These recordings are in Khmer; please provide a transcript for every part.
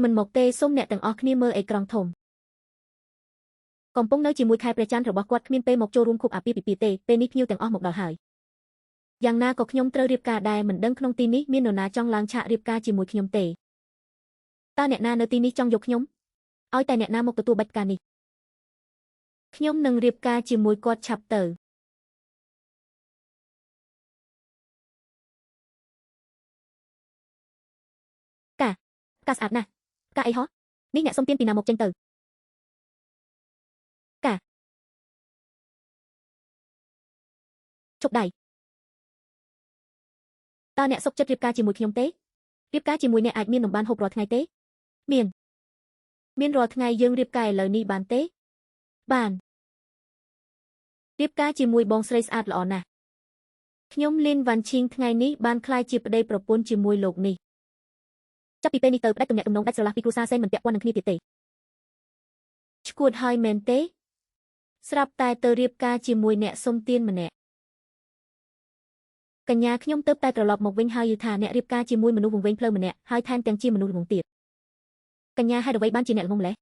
មិនមកទេសូមអ្នកទាំងអស់គ្នាមើលអេក្រង់ធំកំពុងនៅជាមួយខែព្រះច័ន្ទរបស់គាត់គ្មានពេលមកចូលរួមខូបអាពាហ៍ពិពាហ៍ទេពេលនេះភ្ញៀវទាំងអស់មកដល់ហើយយ៉ាងណាក៏ខ្ញុំត្រូវរៀបការដែរមិនដឹងក្នុងទីនេះមាននរណាចង់ឡើងឆាករៀបការជាមួយខ្ញុំទេតើអ្នកណានៅទីនេះចង់យកខ្ញុំឲ្យតែអ្នកណាមកទទួលបាច់ការនេះខ្ញុំនឹងរៀបការជាមួយគាត់ឆាប់ទៅការស្អាតណាស់ការអីហោះនេះអ្នកសុំទានពីណាមកចេញទៅការជប់ដៃតើអ្នកសុខចិត្តរៀបការជាមួយខ្ញុំទេរៀបការជាមួយអ្នកអាចមាននំបានហូបរាល់ថ្ងៃទេមានរាល់ថ្ងៃយើងរៀបការឥឡូវនេះបានទេបានរៀបការជាមួយបងស្រីស្អាតល្អណាស់ខ្ញុំលីនវ៉ាន់ឈីងថ្ងៃនេះបានក្លាយជាប្តីប្រពន្ធជាមួយលោកនេះចាប់ពីពេលនេះទៅផ្ដាច់ទំនាក់ទំនងដាច់ស្រឡះពីគ្រួសារសេនមិនពាក់ព័ន្ធនឹងគ្នាទៀតទេឈួតហើយមែនទេស្រាប់តែទៅរៀបការជាមួយអ្នកសុំទានម្នាក់កញ្ញាខ្ញុំទៅតែត្រឡប់មកវិញហើយយល់ថាអ្នករៀបការជាមួយមនុស្សវង្វេងផ្លូវម្នាក់ហើយថែមទាំងជាមនុស្សល្ងងទៀតកញ្ញាហេតុអ្វីបានជាអ្នកល្ងងម្ល៉េះ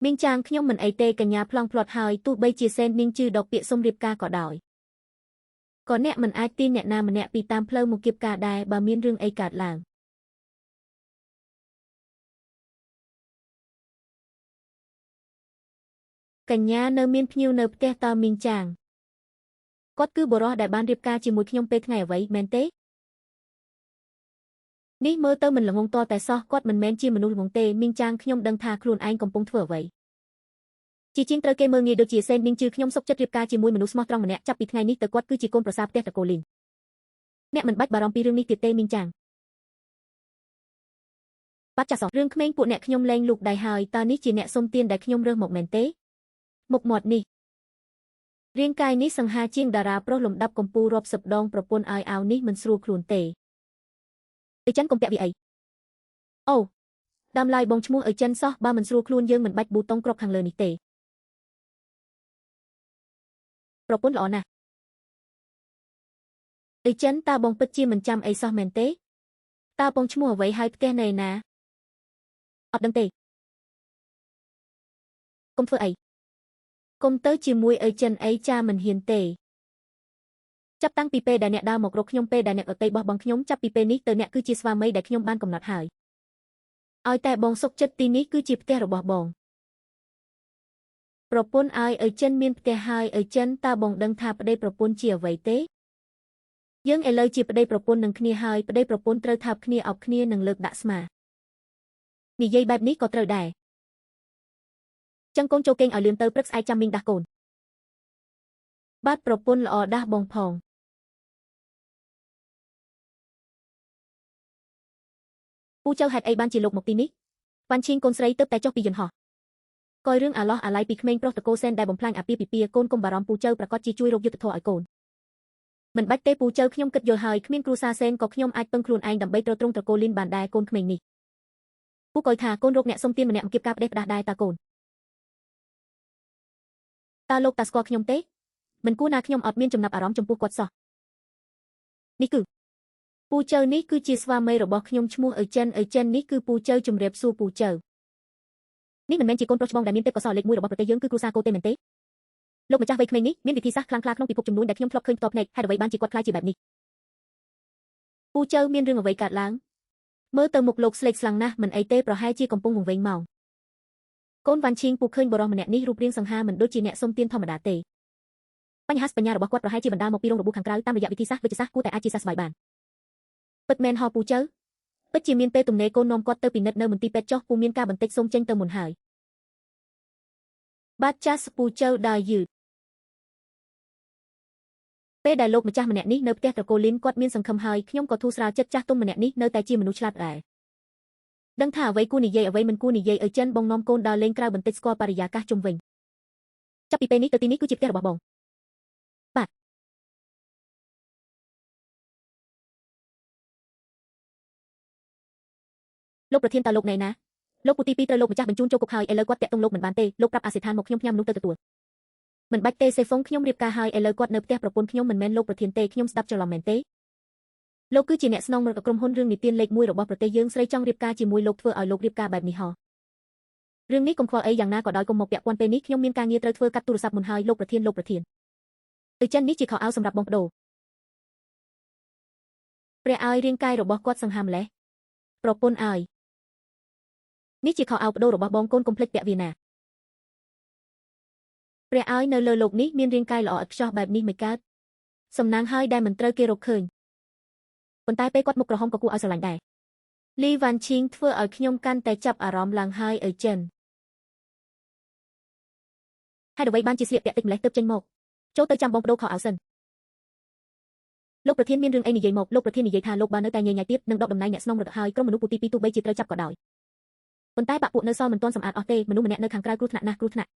មីងចាងខ្ញុំមិនអីទេកញ្ញាប្លង់ផ្្លាត់ហើយទោះបីជាសេននីងជឺដកពាក្យសុំរៀបការក៏ដោយក៏អ្នកមិនអាចទាញអ្នកណាម្នាក់ពីតាមផ្លូវមកគៀបការដែរបើមានរឿងអីកើតឡើងកញ្ញានៅមានភ្ញៀវនៅផ្ទះតើមីងចាងគាត់គឺបុរសដែលបានរៀបការជាមួយខ្ញុំពេលថ្ងៃអ្វីមែនទេនេះមើលទៅមិនល្ងងតតែសោះគាត់មិនមែនជាមនុស្សល្ងងទេមីងចាងខ្ញុំដឹងថាខ្លួនឯងកំពុងធ្វើអ្វីជាជាងត្រូវគេមើលងាយដូចជាសេននីងជឺខ្ញុំសុខចិត្តរៀបការជាមួយមនុស្សស្មោះត្រង់ម្នាក់ចាប់ពីថ្ងៃនេះទៅគាត់គឺជាកូនប្រសារផ្ទះតកូលីនអ្នកមិនបាច់បារម្ភពីរឿងនេះទៀតទេមីងចាងបាត់ចាស់សោះរឿងក្មេងពួកអ្នកខ្ញុំលែងលូកដៃហើយតើនេះជាអ្នកសុំទានដែលខ្ញុំរើសមកមែនទេមុខមាត់នេះរាងកាយនេះសង្ហាជាងតារាប្រុសលំដាប់កម្ពុជារាប់សិបដងប្រពន្ធឲ្យអាវនេះមិនស្រួលខ្លួនទេអីចិនកុំពាក់វាអីអូដើមឡើយបងឈ្មោះអីចិនសោះបើមិនស្រួលខ្លួនយើងមិនបាច់ប៊ូតុងគ្រប់ខាងលើនេះទេប្រពន្ធល្អណាស់អីចិនតើបងពិតជាមិនចាំអីសោះមែនទេតើបងឈ្មោះអ្វីហើយផ្ទះនៅណាអត់ដឹងទេកុំធ្វើអីកុំទៅជាមួយអីចិនអីចាមិនហ៊ានទេចាប់តាំងពីពេលដែលអ្នកដើរមករកខ្ញុំពេលដែលអ្នកអតីបោះបង់ខ្ញុំចាប់ពីពេលនេះទៅអ្នកគឺជាស្វាមីដែលខ្ញុំបានកំណត់ហើយឲ្យតែបងសុខចិត្តទីនេះគឺជាផ្ទះរបស់បងប្រពន្ធឲ្យអីចិនមានផ្ទះហើយអីចិនតើបងដឹងថាប្តីប្រពន្ធជាអ្វីទេយើងឥឡូវជាប្តីប្រពន្ធនឹងគ្នាហើយប្តីប្រពន្ធត្រូវថាបគ្នាអោបគ្នានឹងលើកដាក់ស្មានិយាយបែបនេះក៏ត្រូវដែរចឹងកូនចូលគេងឲ្យលឿនទៅព្រឹកស្អែកចាំមីងដាស់កូនបាទប្រពន្ធល្អដាស់បងផងពូចៅហេតុអីបានជាលោកមកទីនេះវ៉ាន់ឈីងកូនស្រីទៅតែចុះពីយន្តហោះកយរឿងអាឡោះអាឡៃពីក្មេងប្រុសតកូសេនដែលបំផ្លាញអាពាហ៍ពិពាហ៍កូនកុំបារម្ភពូចៅប្រកាសជាជួយរកយុទ្ធធម៌ឲ្យកូនមិនបាច់ទេពូចៅខ្ញុំគិតយល់ហើយគ្មានគ្រួសារសេនក៏ខ្ញុំអាចពឹងខ្លួនឯងដើម្បីទ្រទ្រង់ត្រកូលលីនបានដែរកូនក្មេងនេះពូកយថាកូនរកអ្នកសុំទានម្នាក់មកគៀបការផ្ដេសផ្ដាស់ដែរតើកូនតើលោកតាស្គាល់ខ្ញុំទេមិនគួរណាខ្ញុំអត់មានចំណាប់អារម្មណ៍ចំពោះគាត់សោះនេះគឺពូចៅនេះគឺជាស្វាមីរបស់ខ្ញុំឈ្មោះអីចិននេះគឺពូចៅជំរាបសួរពូចៅនេះមិនមែនជាកូនប្រុសច្បងដែលមានទេពកោសល្យលេខ1របស់ប្រទេសយើងគឺគ្រួសារកូទេមែនទេលោកម្ចាស់វ័យក្មេងនេះមានវិធីសាស្ត្រខ្លាំងក្លាក្នុងពិភពចំនួនដែលខ្ញុំធ្លាប់ឃើញផ្ទាល់ភ្នែកហេតុអ្វីបានជាគាត់ខ្លាចជាបែបនេះពូចៅមានរឿងអ្វីកើតឡើងមើលទៅមុខលោកស្លេកស្លាំងណាស់មិនអីទេប្រហែលជាកំពុងវង្វេងមកកូនវ៉ាន់ឈីងពូឃើញបរិសម្នាក់នេះរូបរាងសង្ហាមិនដូចជាអ្នកសុំទានធម្មតាទេបញ្ហាបញ្ញារបស់គាត់ប្រហែលជាបណ្ដាលមកពីរងរបួសខាងក្រៅតាមរយៈវិធីសាស្ត្រវេជ្ជសាស្ត្រគួរតែអាចជាសះស្បើយបានពិតមែនហោពូចៅពិតជាមានពេលទំនេរកូននាំគាត់ទៅពិនិត្យនៅមន្ទីរពេទ្យចុះពូមានការបន្តិចសូមចេញទៅមុនហើយបាទចាស់ពូចៅដើរយឺតពេលដែលលោកម្ចាស់ម្នាក់នេះនៅផ្ទះត្រកូលលីនគាត់មានសង្ឃឹមហើយខ្ញុំក៏ធូរស្រាលចិត្តចាស់ទុំម្នាក់នេះនៅតែជាមនុស្សឆ្លាតដែរដឹងថាអ្វីគួរនិយាយអ្វីមិនគួរនិយាយអីចិនបងនាំកូនដើរលេងក្រៅបន្តិចស្គាល់បរិយាកាសជុំវិញចាប់ពីពេលនេះទៅទីនេះគឺជាផ្ទះរបស់បងបាទលោកប្រធានតើលោកណែណាលោកពូទី2ត្រូវលោកម្ចាស់បញ្ជូនចូលគុកហើយឥឡូវគាត់តាក់ទងលោកមិនបានទេលោកប្រាប់អាសេដ្ឋានមកខ្ញុំផ្ញើមនុស្សទៅទទួលមិនបាច់ទេសេហ្វុងខ្ញុំរៀបការហើយឥឡូវគាត់នៅផ្ទះប្រពន្ធខ្ញុំមិនមែនលោកប្រធានទេខ្ញុំស្ដាប់ច្រឡំមែនទេ លោកគឺជាអ្នកស្នងមើលក្រុមហ៊ុនរឿងនិទានលេខ1របស់ប្រទេសយើងស្រីចង់រៀបការជាមួយលោកធ្វើឲ្យលោករៀបការបែបនេះហ៎រឿងនេះកុំខ្វល់អីយ៉ាងណាក៏ដោយកុំមកពាក់ព័ន្ធពេលនេះខ្ញុំមានការងារត្រូវធ្វើកាត់ទូរស័ព្ទមុនហើយលោកប្រធានទៅចិននេះជាខោអាវសម្រាប់បងប្ដូរព្រះឲ្យរាងកាយរបស់គាត់សង្ហាម្លេះប្រពន្ធឲ្យនេះជាខោអាវបដូររបស់បងកូនកុំភ្លេចពាក់វាណាព្រះឲ្យនៅលើលោកនេះមានរាងកាយល្អឥតខ្ចោះបែបនេះមិនកើតសំណាងហើយដែលមិនត្រូវគេរកឃើញប៉ុន្តែពេលគាត់មុខក្រហមក៏គួរឲ្យស្រឡាញ់ដែរលីវ៉ាន់ឈីងធ្វើឲ្យខ្ញុំកាន់តែចាប់អារម្មណ៍ឡើងហើយអើចិនហើយអ្វីបានជាស្លៀកពាក់តិចម្លេះទើបចេញមកចូលទៅចាំបងប្ដូរខោអាវសិនលោកប្រធានមានរឿងអីនិយាយមកលោកប្រធាននិយាយថាលោកបាននៅតែញញ៉ៃទៀតនឹងដកតំណែងអ្នកស្នងរដ្ឋហើយក្រុមមនុស្សពូទី2ទោះបីជាត្រូវចាប់ក៏ដោយប៉ុន្តែបាក់ពួកនៅសល់មិនទាន់សម្អាតអស់ទេមនុស្សម្នាក់នៅខាងក្រៅគ្រោះថ្នាក់ណាស់គ្រោះថ្នាក់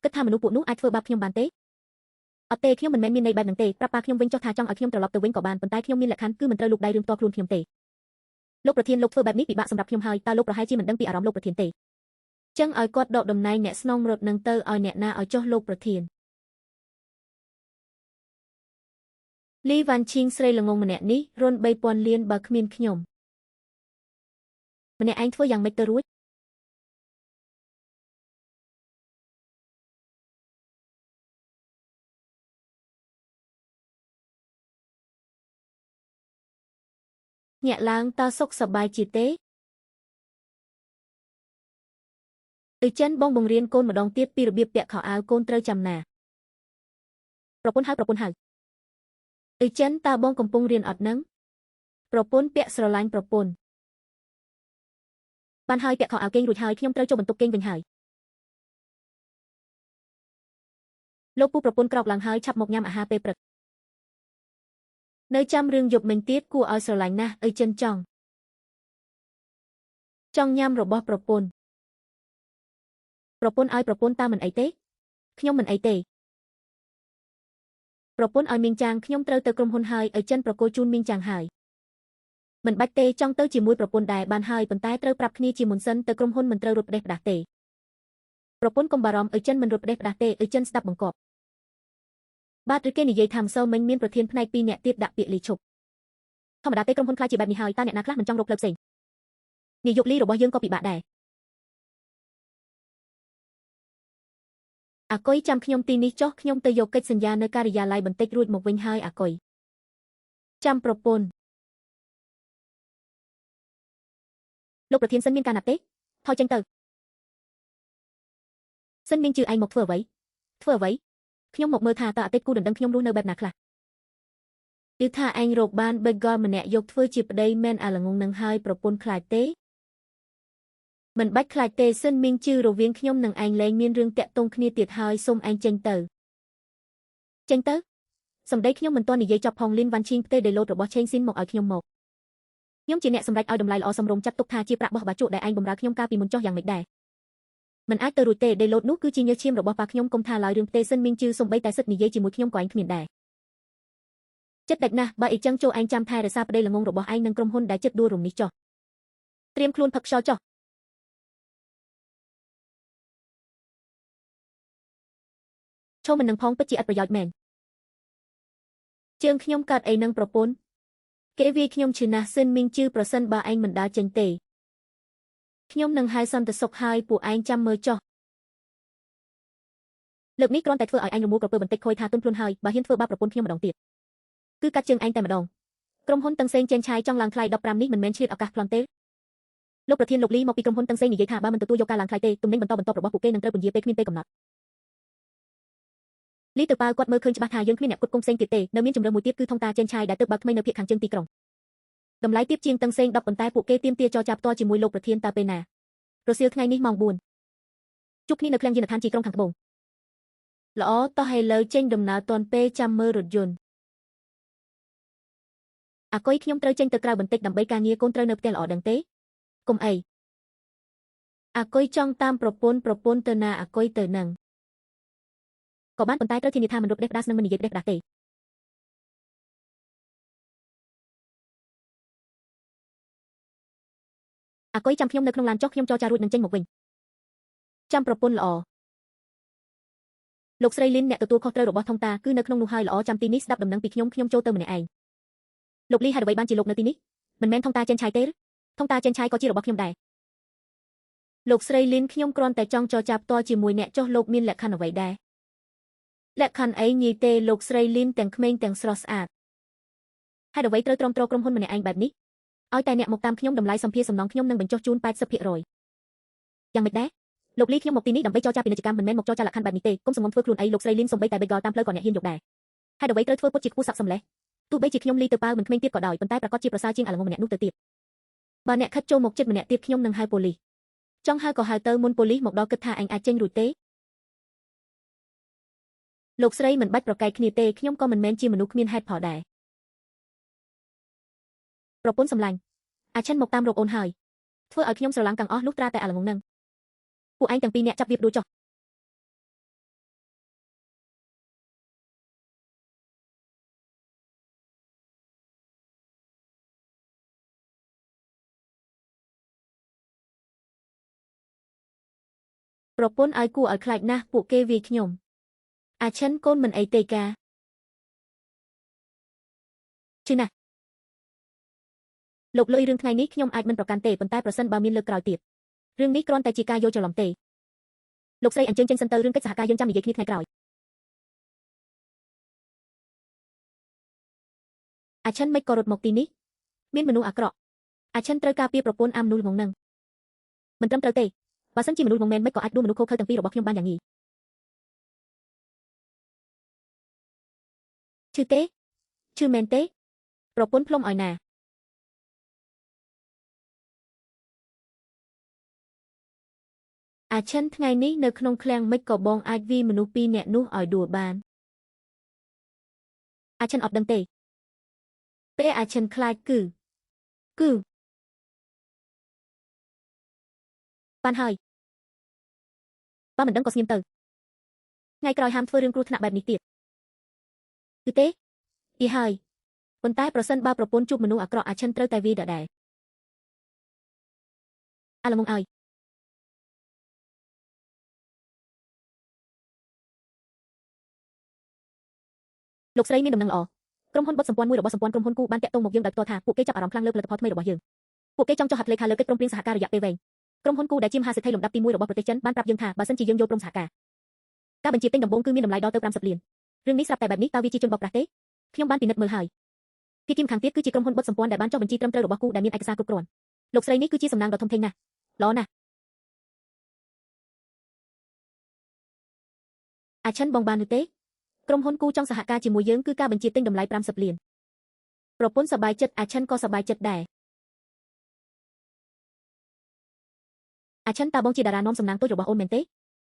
គិតថាមនុស្សពួកនោះអាចធ្វើបាបខ្ញុំបានទេអត់ទេខ្ញុំមិនមែនមានន័យបែបហ្នឹងទេប្រាប់ប៉ាខ្ញុំវិញចុះថាចង់ឲ្យខ្ញុំត្រឡប់ទៅវិញក៏បានប៉ុន្តែខ្ញុំមានលក្ខខណ្ឌគឺមិនត្រូវលូកដៃរឿងផ្ទាល់ខ្លួនខ្ញុំទេលោកប្រធានលោកធ្វើបែបនេះពិបាកសម្រាប់ខ្ញុំហើយតើលោកប្រហែលជាមិនដឹងពីអារម្មណ៍លោកប្រធានទេចឹងឲ្យគាត់ដកតំណែងអ្នកស្នងរដ្ឋនឹងទៅឲ្យអ្នកណាឲ្យចុះលោកប្រធានលីវ៉ាន់ឈីងស្រីល្ងងម្នាក់នេះរុន 3000 លានបើគ្មានខ្ញុំម្នាក់ឯងធ្វើយ៉ាងម៉េចទៅរួចញាក់ឡើងតើសុខសប្បាយជាទេចិនបងបង្រៀនកូនម្ដងទៀតពីរបៀបពាក់ខោអាវកូនត្រូវចាំណាប្រពន្ធហៅចិនតើបងកំពុងរៀនអត់នឹងប្រពន្ធពាក់ស្រឡាញ់ប្រពន្ធបានហើយពាក់ខោអាវគេងរួចហើយខ្ញុំត្រូវចូលបន្ទប់គេងវិញហើយលោកពូប្រពន្ធក្រោកឡើងហើយឆាប់មកញ៉ាំអាហារពេលព្រឹកនៅចាំរឿងយប់មិញទៀតគួរឲ្យស្រឡាញ់ណាស់ចិនចង់ញ៉ាំរបស់ប្រពន្ធឲ្យប្រពន្ធតើមិនអីទេខ្ញុំមិនអីទេប្រពន្ធឲ្យមីងចាងខ្ញុំត្រូវទៅក្រុមហ៊ុនហើយចិនប្រគល់ជូនមីងចាងហើយមិនបាច់ទេចង់ទៅជាមួយប្រពន្ធដែរបានហើយប៉ុន្តែត្រូវប្រាប់គ្នាជាមុនសិនទៅក្រុមហ៊ុនមិនត្រូវរត់ផ្ដេសផ្ដាស់ទេប្រពន្ធកុំបារម្ភចិនមិនរត់ផ្ដេសផ្ដាស់ទេចិនស្ដាប់បង្គាប់បាទឬគេនិយាយថាម្សិលមិញមានប្រធានផ្នែក2នាក់ទៀតដាក់ពាក្យលីឈប់ធម្មតាទេក្រុមហ៊ុនខ្លាចជាបែបនេះហើយតើអ្នកណាខ្លះមិនចង់រកផ្លូវផ្សេងនាយកលីរបស់យើងក៏ពិបាកដែរអាកុយចាំខ្ញុំទីនេះចុះខ្ញុំទៅយកកិច្ចសន្យានៅការិយាល័យបន្តិចរួចមកវិញហើយអាកុយចាំប្រពន្ធលោកប្រធានសិនមានការណាត់ទេថយចេញទៅសិនមានជឿឯងមកធ្វើអ្វីខ្ញុំមកមើលថាតើអតីតគូដណ្ដឹងខ្ញុំរស់នៅបែបណាខ្លះយឺថាឯងរកបានបេកលម្នាក់យកធ្វើជាប្តីមែនអាល្ងងនឹងហើយប្រពន្ធខ្លាចទេមិនបាច់ខ្លាចទេសិនមីងជឿរវាងខ្ញុំនិងឯងលែងមានរឿងតាក់ទងគ្នាទៀតហើយសូមឯងចេញទៅសម្ដីខ្ញុំមិនទាន់និយាយចប់ផងលីនវ៉ាន់ឈីងផ្ទេរដេឡូតរបស់ឆេងស៊ីនមកឲ្យខ្ញុំខ្ញុំជាអ្នកសម្រេចឲ្យតម្លៃល្អសមរម្យចាត់ទុកថាជាប្រាក់បោះបាជក់ដែលឯងបម្រើខ្ញុំកាលពីមុនចុះយ៉ាងម៉េចដែរមិនអាចទៅរួចទេដេឡូតនោះគឺជាញើសឈាមរបស់ប៉ាខ្ញុំកុំថាឡើយរឿងផ្ទេរសិនមីងជឿសំបីតែសិតនិយាយជាមួយខ្ញុំក៏ឯងគ្មានដែរចិត្តដាច់ណាស់បើអីចឹងចូលឯងចាំថែរក្សាប្តីល្ងងរបស់ឯងនិងក្រុមហ៊ុនដែលចិត្តដួលរំនេះចុះត្រៀមខ្លួនផឹកខ្យល់ចុះឈោមិននឹងផងពិតជាឥតប្រយោជន៍មែនជើងខ្ញុំកើតអីនឹងប្រពន្ធគេវាយខ្ញុំឈឺណាស់សិនមីងជឿប្រសិនបើឯងមិនដើរចេញទេខ្ញុំនឹងហៅសន្តិសុខហើយពួកឯងចាំមើលចុះលើកនេះគ្រាន់តែធ្វើឲ្យឯងរមួលក្រពើបន្តិចខូចថាទុនខ្លួនហើយបើហ៊ានធ្វើបាបប្រពន្ធខ្ញុំម្ដងទៀតគឺកាត់ជើងឯងតែម្ដងក្រុមហ៊ុនតឹងសេងចេញឆាយចង់ឡើងថ្លៃ15នេះមិនមែនឆ្លៀតឱកាសប្លន់ទេលោកប្រធានលោកលីមកពីក្រុមហ៊ុនតឹងសេងនិយាយថាបើមិនទទួលយកការឡើងថ្លៃទេទំនិញបន្តរបស់ពួកគេនឹងត្រូវពន្យាពេលគ្មានពេលកំណត់លីទៅប៉ាវគាត់មើលឃើញច្បាស់ថាយើងគ្មានអ្នកគុតគង់ផ្សេងទៀតទេនៅមានជំរឿមួយទៀតគឺថងតាចេញឆាយដែលទើបបើកថ្មីនៅភាគខាងជើងទីក្រុងតម្លៃទាបជាងតឹងសេង10ប៉ុន្តែពួកគេទាមទារចរចាផ្ទាល់ជាមួយលោកប្រធានតើពេលណារសៀលថ្ងៃនេះម៉ោង4ជួបគ្នានៅឃ្លាំងយានដ្ឋានជីក្រុងខាងត្បូងល្អតោះឥឡូវចេញដំណើរទាន់ពេលចាំមើលរថយន្តអាកុយខ្ញុំត្រូវចេញទៅក្រៅបន្តិចដើម្បីការងារកូនត្រូវនៅផ្ទះល្អដឹងទេកុំអីអាកុយចង់តាមប្រពន្ធទៅណាអាកុយទៅនឹងក៏បានប៉ុន្តែត្រូវធានាថាមិនរត់ផ្ដេសផ្ដាសនិងមិននិយាយផ្ដេសផ្ដាសទេអាកុយចាំខ្ញុំនៅក្នុងឡានចុះខ្ញុំចរចារួចនឹងចេញមកវិញចាំប្រពន្ធល្អលោកស្រីលីនអ្នកទទួលខុសត្រូវរបស់ថងតាគឺនៅក្នុងនោះហើយល្អចាំទីនេះស្ដាប់ដំណឹងពីខ្ញុំចូលទៅម្នាក់ឯង លោកលីហេតុអ្វីបានជាលោកនៅទីនេះមិនមែនថងតាចេនឆាយទេថងតាចេនឆាយក៏ជារបស់ខ្ញុំដែរលោកស្រីលីនខ្ញុំគ្រាន់តែចង់ចរចាផ្ទាល់ជាមួយអ្នកចុះលោកមានលក្ខខណ្ឌអ្វីដែរលក្ខខណ្ឌអីងាយទេលោកស្រីលីនទាំងក្មេងទាំងស្រស់ស្អាតហេតុអ្វីត្រូវទ្រាំទ្រក្រុមហ៊ុនម្នាក់ឯងបែបនេះឲ្យតែអ្នកមកតាមខ្ញុំតម្លៃសម្ភារសំណងខ្ញុំនឹងបញ្ចុះជូន 80% យ៉ាងម៉េចដែរលោកលីខ្ញុំមកទីនេះដើម្បីចរចាពាណិជ្ជកម្មមិនមែនមកចរចាលក្ខខណ្ឌបែបនេះទេកុំសង្ងំធ្វើខ្លួនអីលោកស្រីលីនសំបីតែបេកលតាមផ្លូវក៏អ្នកហ៊ានយកដែរហេតុអ្វីត្រូវធ្វើពុតជាខ្ពស់ស័ព្ទសម្លេះទោះបីជាខ្ញុំលីទៅប៉ៅមិនក្មេងទៀតក៏ដោយប៉ុន្តែប្រកាសជាប្រសើរជាងអាល្ងងម្នាក់នោះទៅទៀតបើអ្នកខិតចូលមកចិត្តម្នាក់ទៀតខ្ញុំនឹងហៅប៉ូលីសចង់ហៅក៏ហៅទៅមុនប៉ូលីសមកដល់គិតថាអញអាចចេញរួចទេលោកស្រីមិនបាច់ប្រកែកគ្នាទេខ្ញុំក៏មិនមែនជាមនុស្សគ្មានហេតុផលដែរប្រពន្ធសម្លាញ់អាឈិនមកតាមរកអូនហើយធ្វើឲ្យខ្ញុំស្រឡាំងទាំងអស់លុះត្រាតែអាល្ងងនឹងពួកឯងទាំងពីរនាក់ចាប់វាបដួលចុះប្រពន្ធឲ្យគួរឲ្យខ្លាចណាស់ពួកគេវាយខ្ញុំអាឈិនកូនមិនអីទេកាជឿណាស់លោកលុយរឿងថ្ងៃនេះខ្ញុំអាចមិនប្រកាន់ទេប៉ុន្តែប្រសិនបើមានលើកក្រោយទៀតរឿងនេះគ្រាន់តែជាការយល់ច្រឡំទេលោកស្រីអញ្ជើញចេញសិនទៅរឿងកិច្ចសហការយើងចាំនិយាយគ្នាថ្ងៃក្រោយអាឈិនមិនក៏រត់មកទីនេះមានមនុស្សអាក្រក់អាឈិនត្រូវការពារប្រពន្ធអាមនុស្សល្ងងនឹងមិនត្រឹមត្រូវទេបើសិនជាមនុស្សល្ងងមែនមិនក៏អាចដួលមនុស្សខុសខើទាំងពីររបស់ខ្ញុំបានយ៉ាងងាយឈឺទេឈឺមែនទេប្រពន្ធផ្លុំឲ្យណាអាឈិនថ្ងៃនេះនៅក្នុងឃ្លាំងមិនក៏បងអាចវាយមនុស្សពីរនាក់នោះឲ្យដួលបានអាឈិនអត់ដឹងទេពេលអាឈិនខ្លាចគឺបានហើយបើមិនដឹងក៏ស្ងៀមទៅថ្ងៃក្រោយហាមធ្វើរឿងគ្រោះថ្នាក់បែបនេះទៀតគឺទេយីហើយប៉ុន្តែប្រសិនបើប្រពន្ធជួបមនុស្សអាក្រក់អាឈិនត្រូវតែវាយដដែលអាល្ងងឲ្យលោកស្រីមានដំណឹងល្អក្រុមហ៊ុនបុតសម្ព័ន្ធមួយរបស់សម្ព័ន្ធក្រុមហ៊ុនគូបានតាក់ទងមកយើងដោយផ្ទាល់ថាពួកគេចាប់អារម្មណ៍ខ្លាំងលើផលិតផលថ្មីរបស់យើងពួកគេចង់ចុះហត្ថលេខាលើកិច្ចព្រមព្រៀងសហការរយៈពេលវែងក្រុមហ៊ុនគូដែលជាមហាសេដ្ឋីលំដាប់ទី1របស់ប្រទេសចិនបានប្រាប់យើងថាបើសិនជាយើងយកព្រមសហការការបញ្ជាទិញដំបូងគឺមានតម្លៃដល់ទៅ50លានរឿងនេះស្រាប់តែបែបនេះតើវាជាជនបោកប្រាស់ទេខ្ញុំបានពិនិត្យមើលហើយភាគីម្ខាងទៀតគឺជាក្រុមហ៊ុនបុតសម្ព័ន្ធដែលបានចុះបញ្ជីត្រឹមត្រូវរបស់គូដែលមានឯកសារគ្រប់គ្រាន់លោកស្រីនេះគឺជាសំណាងដ៏ធំធេងណាស់ល្អណាស់អាឈិនបងបានឬទេក្រុមហ៊ុនគូចង់សហការជាមួយយើងគឺការបញ្ជាទិញតម្លៃ50លានប្រពន្ធសប្បាយចិត្តអាឈិនក៏សប្បាយចិត្តដែរអាឈិនតើបងជាតារានាំសំណាងតូចរបស់អូនមែនទេ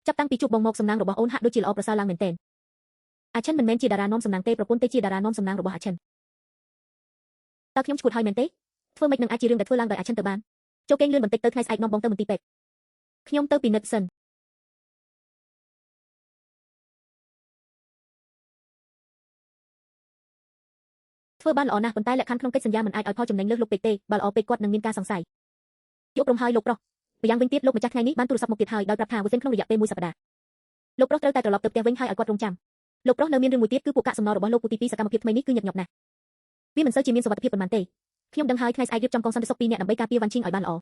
ចាប់តាំងពីជួបបងមកសំណាងរបស់អូនហាក់ដូចជាល្អប្រសើរឡើងមែនទែនអាឈិនមិនមែនជាតារានាំសំណាងទេប្រពន្ធទេជាតារានាំសំណាងរបស់អាឈិនតើខ្ញុំឈួតហើយមែនទេធ្វើម៉េចនឹងអាចជារឿងដែលធ្វើឡើងដោយអាឈិនទៅបានចូលគេងលឿនបន្តិចទៅថ្ងៃស្អែកនាំបងទៅមន្ទីរពេទ្យខ្ញុំទៅពិនិត្យសិនធ្វើបានល្អណាស់ប៉ុន្តែលក្ខខណ្ឌក្នុងកិច្ចសន្យាមិនអាចឲ្យផលចំណេញលើសលប់ពេកទេបើល្អពេកគាត់នឹងមានការសង្ស័យយកព្រមហើយលោកប្រុសម្យ៉ាងវិញទៀតលោកម្ចាស់ថ្ងៃនេះបានទូរស័ព្ទមកទៀតហើយដោយប្រាប់ថាវ៉ាសិនក្នុងរយៈពេល1សប្តាហ៍លោកប្រុសត្រូវតែត្រឡប់ទៅផ្ទះវិញហើយឲ្យគាត់រងចាំលោកប្រុសនៅមានរឿងមួយទៀតគឺពួកកាកសំណល់របស់លោកពូទី2សកម្មភាពថ្មីនេះគឺញឹកញាប់ណាស់វាមិនសូវជាមានសុវត្ថិភាពប៉ុន្មានទេខ្ញុំដឹងហើយថ្ងៃស្អែករៀបចំកងសន្តិសុខ2នាក់ដើម្បីការពារវ៉ាន់ឈីងឲ្យបានល្អ